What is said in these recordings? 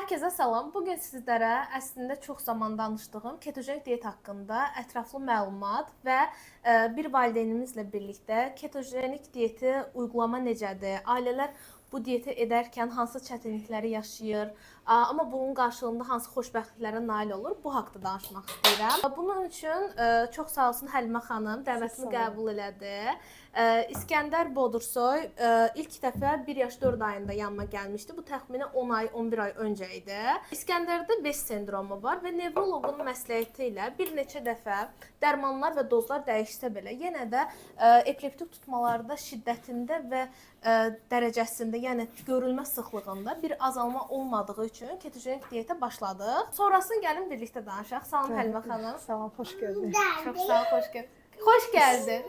Hər kəsə salam. Bu gün sizlərə əslində çox zaman danışdığım ketojenik diyet haqqında ətraflı məlumat və bir valideynimizlə birlikdə ketojenik diyeti uygulama necədir? Ailələr bu diyeti edərkən hansı çətinlikləri yaşayır? Amma bunun qarşılığında hansı xoşbəxtliklərə nail olur? Bu haqqda danışmaq istəyirəm. Bunun üçün çox sağ olsun Həlimə xanım dəvətimi qəbul elədi. İskəndər Bodursoy ilk dəfə 1 yaş 4 ayında yanıma gəlmişdi. Bu təxminən 10 ay, 11 ay öncə idi. İskəndərdə Best sendromu var və nevroloqun məsləhəti ilə bir neçə dəfə dərmanlar və dozlar dəyişsə belə, yenə də epileptik tutmalarda şiddətində və dərəcəsində, yəni görülmə sıxlığında bir azalma olmadığı üçün ketojenik diyetə başladıq. Sonrasını gəlin birlikdə danışaq. Salam Həlimə xanım. Salam, xoş gəldin. Çox sağ ol, xoş gəldin. Xoş gəldin.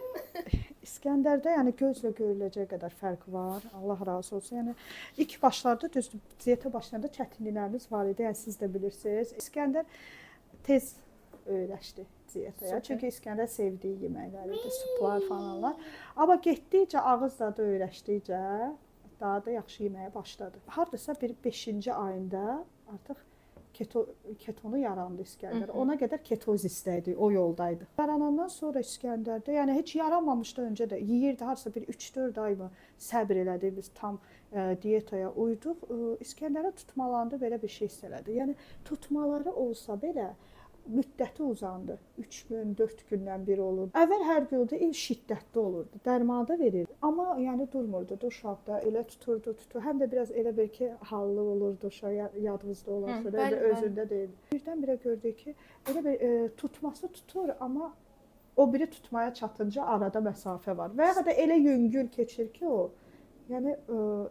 İskəndərdə yəni gözlə görüləcək qədər fərq var. Allah razı olsun. Yəni ilk başlarda düzdür, diyetə başlayanda çətinliklərimiz var idi. Yəni siz də bilirsiniz. İskəndər tez öyrəşdi diyetəyə. Çünki İskəndər sevdiyi yeməklər idi, suplar falanlar. Amma getdikcə ağız dadı öyrəşdikcə daha da yaxşı yeməyə başladı. Hardasa bir 5-ci ayında artıq ketonu yarandı İskəndər. Ona qədər ketozisdə idi, o yoldaydı. Yaranandan sonra İskəndərdə, yəni heç yaranmamışdı öncə də yeyirdi, harasa bir 3-4 ay mı səbr elədi, biz tam diyetaya uyduq. İskəndərə tutmalandı, belə bir şey hiss elədi. Yəni tutmaları olsa belə müddəti uzandı. 3 gün, 4 gündən biri olurdu. Əvvəl hər gündə şiddətli olurdu. Dərman da verirdi. Amma yəni durmurdu da uşaqda. Elə tuturdu. Həm də biraz elə bir ki, hallı olurdu uşaq, yadınızda olarsa da, özündə deyildi. Birdən-birə gördük ki, elə bir tutması tutur, amma o biri tutmaya çatınca arada məsafə var. Və ya da elə yüngül keçir ki, o yəni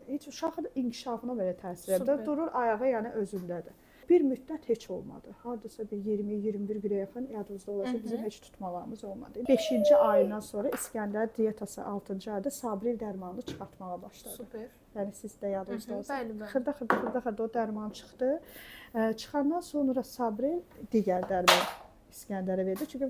heç uşağın inkişafına belə təsir edir. Durur ayağı yəni özündədir. Bir müddət heç olmadı. Hardasa bir 20-21 günə yaxın yadınızda olacaq bizim heç tutmalarımız olmadı. 5-ci ayından sonra İskəndər diyetası 6-cı ayda Sabril dərmanını çıxartmağa başladı. Super. Yəni siz də yadınızda olsa. Bəli. Xırda o dərman çıxdı. Çıxandan sonra Sabril digər dərman İskəndərə verdi. Çünki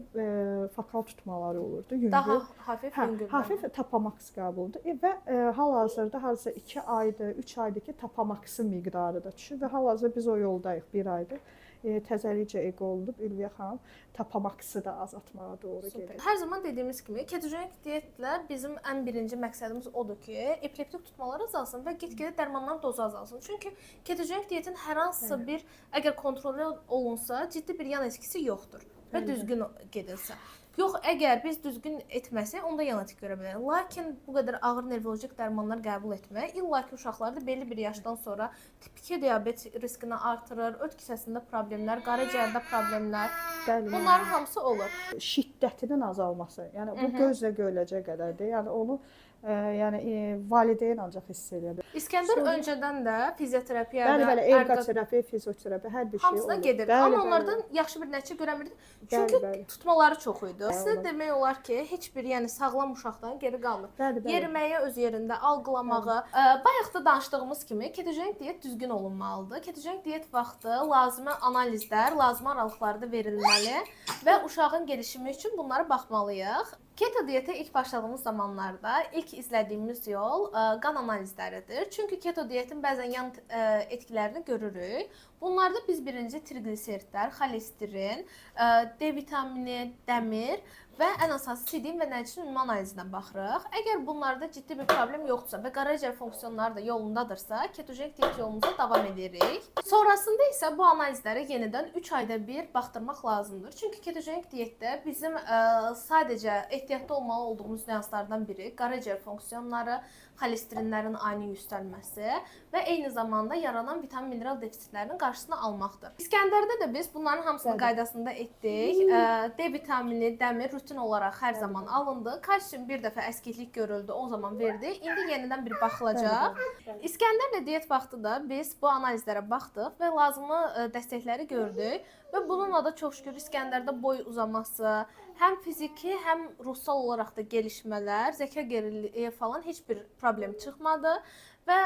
fokal tutmaları olurdu. Yüngül. Daha hafif yüngül. Hafif Tapamax qəbuldu və hal-hazırda harasa 2 aydır, 3 aydır ki, Tapamaxın miqdarı da düşür və hal-hazırda biz o yoldayıq 1 aydır. Təzəlicə eqo olunub Ülviyə xanım Tapamaxı da azaltmağa doğru gedir. Hər zaman dediyimiz kimi ketojenik diyetlə bizim ən birinci məqsədimiz odur ki, epileptik tutmalar azalsın və get-gedə dərmanların dozu azalsın. Çünki ketojenik diyetin hər hansısa bir əgər kontrol olunsa, ciddi bir yan etkisi yoxdur və düzgün gedilsə. Yox, əgər biz düzgün etməsək, onda yan etki görə bilərik. Lakin bu qədər ağır nevrolojik dərmanlar qəbul etmək illaki uşaqlarda belli bir yaşdan sonra tip 2 diabet riskini artırır, öd kisəsində problemlər, qaraciyərdə problemlər. Bunların hamısı olur. Şiddətinin azalması, yəni bu gözlə görüləcək qədərdir. Yəni onu valideyn ancaq hiss edir. İskəndər öncədən də fizioterapiya və ergoterapiya, fizioterapiya hər bir şey hamısına gedirdi. Amma onlardan yaxşı bir nəticə görə bilmirdi. Çünki tutmaları çox idi. Sizə demək olar ki, heç bir sağlam uşaqdan geri qalmır. Yeriməyə öz yerində, algılamağı. Bayaq da danışdığımız kimi ketojenik diyet düzgün olunmalıdır. Ketojenik diyet vaxtı lazımi analizlər, lazımi aralıqlarda verilməli və uşağın gelişimi üçün bunlara baxmalıyıq. Keto diyetə ilk başladığımız zamanlarda ilk izlədiyimiz yol qan analizləridir. Çünki keto diyetin bəzən yan etkilərini görürük. Bunlarda biz birinci triqliseridlər, xolesterin, D vitamini, dəmir və ən əsası sidin və nəticin ümumi analizinə baxırıq. Əgər bunlarda ciddi bir problem yoxdursa və qaraciyər funksiyonları da yolundadırsa, ketojenik diyet yolumuza davam edirik. Sonrasında isə bu analizləri yenidən 3 ayda bir baxdırmaq lazımdır. Çünki ketojenik diyetdə bizim sadəcə ehtiyatlı olmalı olduğumuz nüanslardan biri qaraciyər funksiyonları, xolesterinlərin ani yüksəlməsi və eyni zamanda yaranan vitamin mineral defisitlərinin qarşısını almaqdır. İskəndərdə də biz bunların hamısını qaydasında etdik. D vitamini, dəmir rutin olaraq hər zaman alındı. Kalsium bir dəfə əskiklik görüldü, o zaman verdi. İndi yenidən bir baxılacaq. İskəndərlə diyet vaxtı da biz bu analizlərə baxdıq və lazımlı dəstəkləri gördük. Və bununla da çox şükür İskəndərdə boy uzaması, həm fiziki, həm ruhsal olaraq da gelişmələr, zəka geriliyi falan heç bir problem çıxmadı və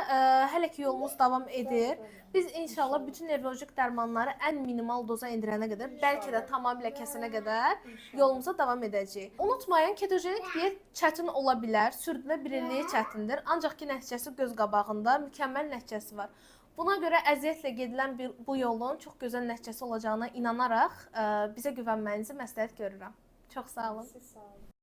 hələ ki yolumuz davam edir. Biz inşallah bütün nevrolojik dərmanları ən minimal doza endirənə qədər, bəlkə də tamamilə kəsənə qədər yolumuza davam edəcəyik. Unutmayın, ketojenik diyet çətin ola bilər, sürdürmə bilinliyi çətindir, ancaq ki nəticəsi göz qabağında, mükəmməl nəticəsi var. Buna görə əziyyətlə gedilən bu yolun çox gözəl nəticəsi olacağına inanaraq bizə güvənməyinizi məsləhət görürəm. Çox sağ olun. Siz sağ olun.